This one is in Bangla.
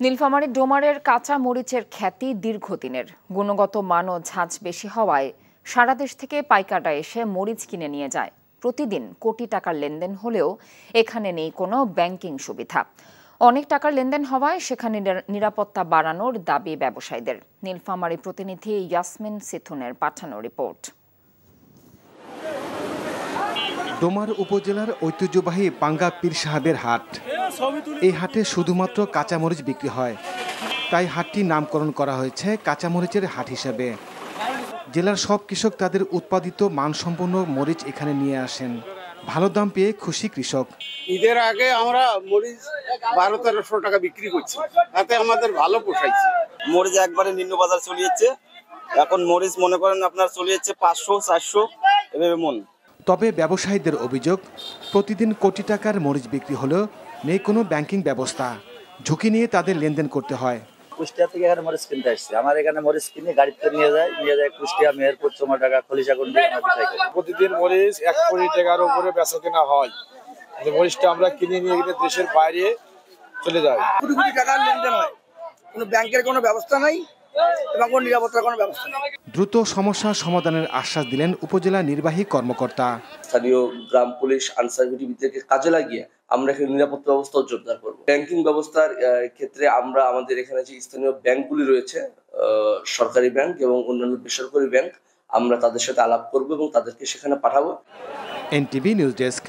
নীলফামারীর ডোমারের কাঁচা মরিচের খ্যাতি দীর্ঘদিনের। গুণগত মান ও ঝাঁঝ বেশি হওয়ায় সারা দেশ থেকে পাইকাররা এসে মরিচ কিনে নিয়ে যায়। প্রতিদিন কোটি টাকার লেনদেন হলেও এখানে নেই কোনো ব্যাংকিং সুবিধা। অনেক টাকার লেনদেন হওয়ায় সেখানে নিরাপত্তা বাড়ানোর দাবি ব্যবসায়ীদের। নীলফামারী প্রতিনিধি ইয়াসমিন সিথুনের পাঠানো রিপোর্ট। ডোমার উপজেলার ঐতিহ্যবাহী পাঙ্গা পীর সাহেবের হাট। এই হাটে শুধুমাত্র কাঁচামরিচ বিক্রি হয়, তাই হাটটির নামকরণ করা হয়েছে কাঁচামরিচের হাট হিসেবে। জেলার সব কৃষক তাদের উৎপাদিত মানসম্পন্ন মরিচ এখানে নিয়ে আসেন। ভালো দাম পেয়ে খুশি কৃষক। ঈদের আগে আমরা মরিচ 1200-1300 টাকা বিক্রি করছি, তাতে আমাদের ভালো পোষাইছে। মরিচ একবারে নিম্ন বাজার চলে যাচ্ছে, এখন মরিচ মনে করেন আপনার চলে যাচ্ছে 500-400 এভাবে মন। তবে ব্যবসায়ীদের অভিযোগ, প্রতিদিন কোটি টাকার মরিচ বিক্রি হলেও নেই কোনো ব্যাংকিং ব্যবস্থা। ঝুঁকি নিয়ে তাদের লেনদেন করতে হয়। কুষ্টিয়া থেকে এখানে মরিচ কিনতে আসছে, আমার এখানে মরিচ কিনে গাড়িতে নিয়ে যায় কুষ্টিয়া, মেহেরপুর, চুমাডাঙ্গা, খলিশাকুন্ডি বিক্রয় করি। প্রতিদিন মরিচ 1 কোটি টাকার উপরে বেচা কেনা হয়। মরিচটা আমরা কিনে নিয়ে গিয়ে দেশের বাইরে চলে যায়। কোটি কোটি টাকার লেনদেন হয়, কোনো ব্যাংকের কোনো ব্যবস্থা নাই এবং কোনো নিরাপত্তার কোনো ব্যবস্থা নেই। দ্রুত সমস্যা সমাধানের আশ্বাস দিলেন উপজেলা নির্বাহী কর্মকর্তা। স্থানীয় গ্রাম পুলিশ আনসার বিটিভিদেরকে কাজে লাগিয়ে আমরা এখানে নিরাপত্তা ব্যবস্থা জোরদার করব। ব্যাংকিং ব্যবস্থার ক্ষেত্রে আমরা আমাদের এখানে যে স্থানীয় ব্যাংকগুলি রয়েছে, সরকারি ব্যাংক এবং অন্যান্য বেসরকারি ব্যাংক, আমরা তাদের সাথে আলাপ করব এবং তাদেরকে সেখানে পাঠাবো। NTV news desk.